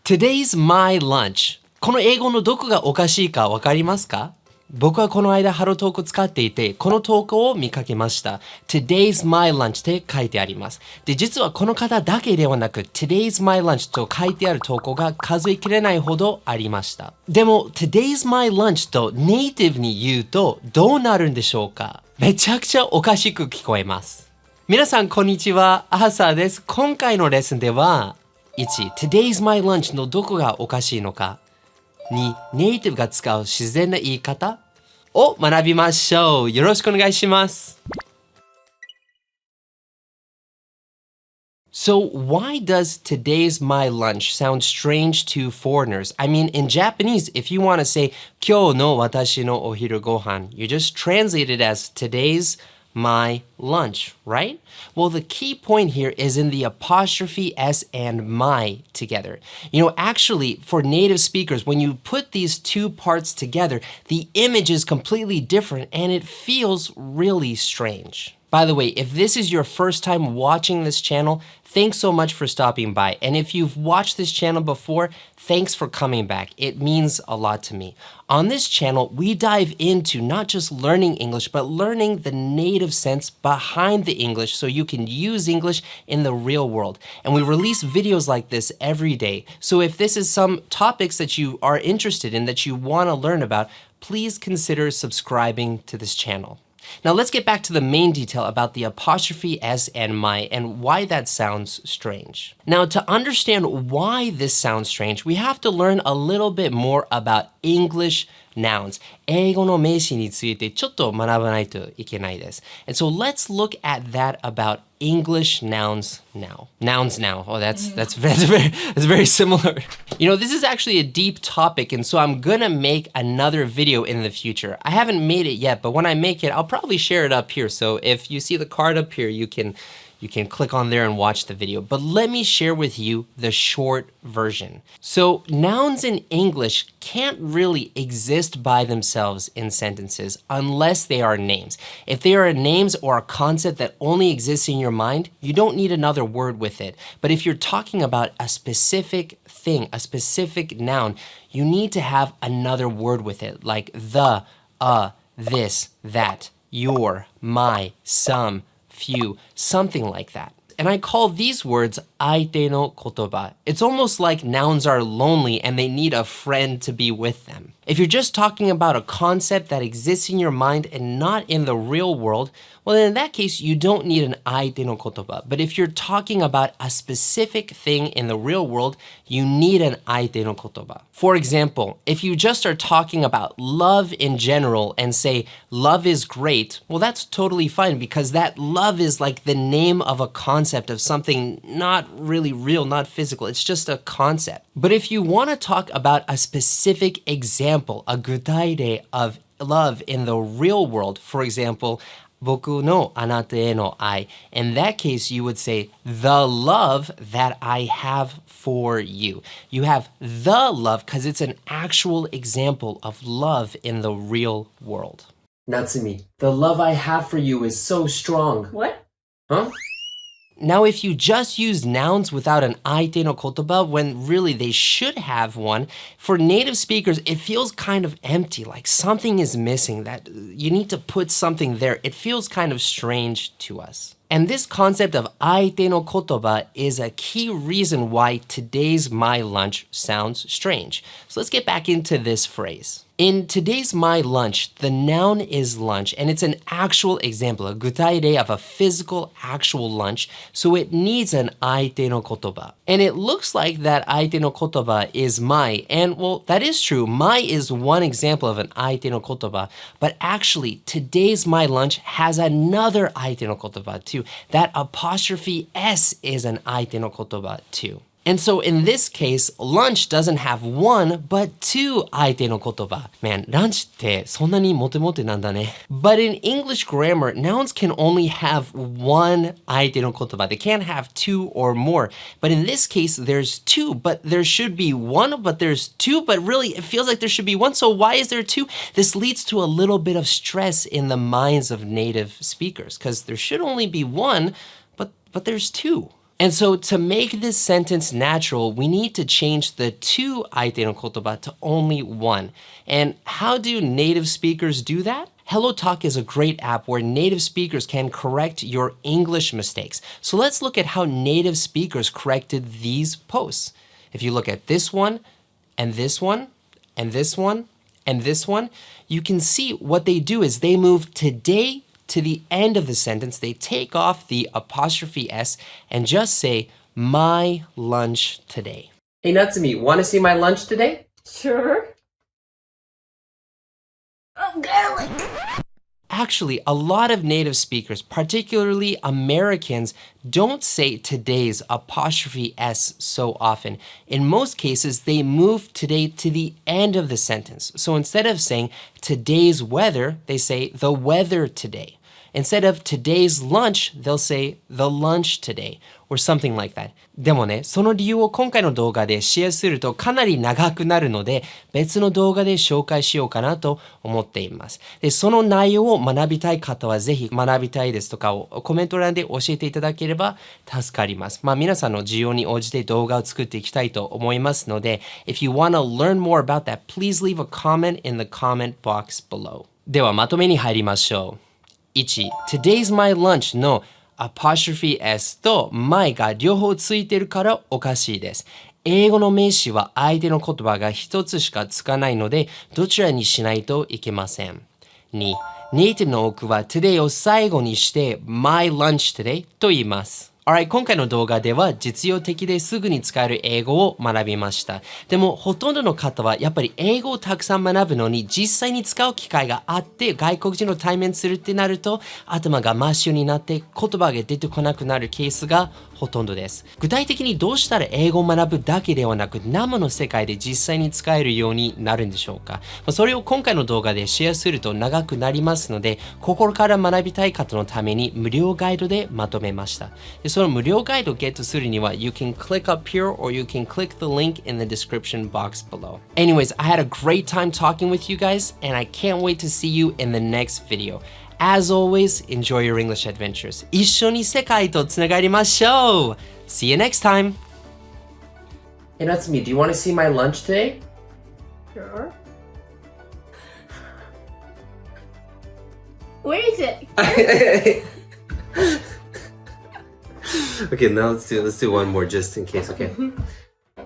Today's my lunch. この英語のどこがおかしいかわかりますか？僕はこの間ハロートークを使っていて、この投稿を見かけました。Today's my lunch って書いてあります。で、実はこの方だけではなく、Today's my lunch と書いてある投稿が数えきれないほどありました。でも、Today's my lunch とネイティブに言うとどうなるんでしょうか？めちゃくちゃおかしく聞こえます。皆さん、こんにちは。アーサーです。今回のレッスンでは、1、Today's my lunch のどこがおかしいのか。2、ネイティブが使う自然な言い方を学びましょう。よろしくお願いします。So why does today's my lunch sound strange to foreigners? I mean, in Japanese, if you want to say 今日の私のお昼ご飯, you just translate it as today's my lunch, right? Well, the key point here is in the apostrophe S and my together. You know, actually, for native speakers, when you put these two parts together, the image is completely different and it feels really strange. By the way, if this is your first time watching this channel, thanks so much for stopping by. And if you've watched this channel before, thanks for coming back. It means a lot to me. On this channel, we dive into not just learning English, but learning the native sense behind the English so you can use English in the real world. And we release videos like this every day. So if this is some topics that you are interested in, that you want to learn about, please consider subscribing to this channel. Now let's get back to the main detail about the apostrophe S and my and why that sounds strange. Now to understand why this sounds strange, we have to learn a little bit more about English nouns. 英語の名詞についてちょっと学ばないといけないです。And so let's look at that about English nouns now. Nouns now. Oh, that's very similar. You know, this is actually a deep topic, and so I'm gonna make another video in the future. I haven't made it yet, but when I make it, I'll probably share it up here. So if you see the card up here, you can click on there and watch the video. But let me share with you the short version. So nouns in English can't really exist by themselves in sentences unless they are names. If they are names or a concept that only exists in your mind, you don't need another word with it. But if you're talking about a specific thing, a specific noun, you need to have another word with it, like the, this, that, your, my, some, few, something like that. And I call these words 相手の言葉. It's almost like nouns are lonely and they need a friend to be with them. If you're just talking about a concept that exists in your mind and not in the real world, well, in that case, you don't need an 相手の言葉. But if you're talking about a specific thing in the real world, you need an 相手の言葉. For example, if you just are talking about love in general and say love is great, well, that's totally fine because that love is like the name of a concept of something not really real, not physical. It's just a concept. But if you want to talk about a specific example, a 具体例 of love in the real world, for example, 僕のあなたへの愛. In that case, you would say, the love that I have for you. You have the love because it's an actual example of love in the real world. Natsumi, the love I have for you is so strong. What? Huh? Now, if you just use nouns without an 相手の言葉, when really they should have one, for native speakers, it feels kind of empty, like something is missing, that you need to put something there. It feels kind of strange to us. And this concept of 相手の言葉 is a key reason why today's my lunch sounds strange. So let's get back into this phrase. In today's my lunch, the noun is lunch, and it's an actual example, a 具体例 of a physical, actual lunch, so it needs an 相手の言葉. And it looks like that 相手の言葉 is my, and well, that is true. My is one example of an 相手の言葉, but actually, today's my lunch has another 相手の言葉too. That apostrophe S is an 相手の言葉too. And so in this case, lunch doesn't have one, but two 相手の言葉. Man, ランチってそんなにモテモテなんだね. But in English grammar, nouns can only have one 相手の言葉. They can't have two or more. But in this case, there's two, but there should be one, but there's two, but really it feels like there should be one. So why is there two? This leads to a little bit of stress in the minds of native speakers because there should only be one, but there's two. And so to make this sentence natural, we need to change the to 相手の言葉 to only one. And how do native speakers do that? HelloTalk is a great app where native speakers can correct your English mistakes. So let's look at how native speakers corrected these posts. If you look at this one, and this one, and this one, and this one, you can see what they do is they move today to the end of the sentence. They take off the apostrophe S and just say, my lunch today. Hey, Natsumi, want to see my lunch today? Sure. Oh, garlic. Actually, a lot of native speakers, particularly Americans, don't say today's apostrophe S so often. In most cases, they move today to the end of the sentence. So instead of saying today's weather, they say the weather today. Instead of today's lunch, they'll say the lunch today or something like that. でもね、その理由を今回の動画でシェアするとかなり長くなるので、別の動画で紹介しようかなと思っています。で、その内容を学びたい方はぜひ学びたいですとかをコメント欄で教えていただければ助かります。皆さんの需要に応じて動画を作っていきたいと思いますので、If you want to learn more about that, please leave a comment in the comment box below. ではまとめに入りましょう。1. Today's my lunch の apostrophe s と my が両方ついてるからおかしいです。英語の名詞は相手の言葉が一つしかつかないのでどちらにしないといけません。2. ネイティブの多くは today を最後にして my lunch today と言います。Alright, 今回の動画では実用的ですぐに使える英語を学びました。でもほとんどの方はやっぱり英語をたくさん学ぶのに実際に使う機会があって外国人の対面するってなると頭が真っ白になって言葉が出てこなくなるケースがほとんどです。具体的にどうしたら英語を学ぶだけではなく生の世界で実際に使えるようになるんでしょうか。それを今回の動画でシェアすると長くなりますので心から学びたい方のために無料ガイドでまとめました。その無料ガイドをゲットするには You can click up here or you can click the link in the description box below. Anyways, I had a great time talking with you guys and I can't wait to see you in the next video. As always, enjoy your English adventures. 一緒に世界とつながりましょう See you next time! Hey, Natsumi, do you want to see my lunch today? Sure. Where is it? Okay, now let's do one more just in case, okay?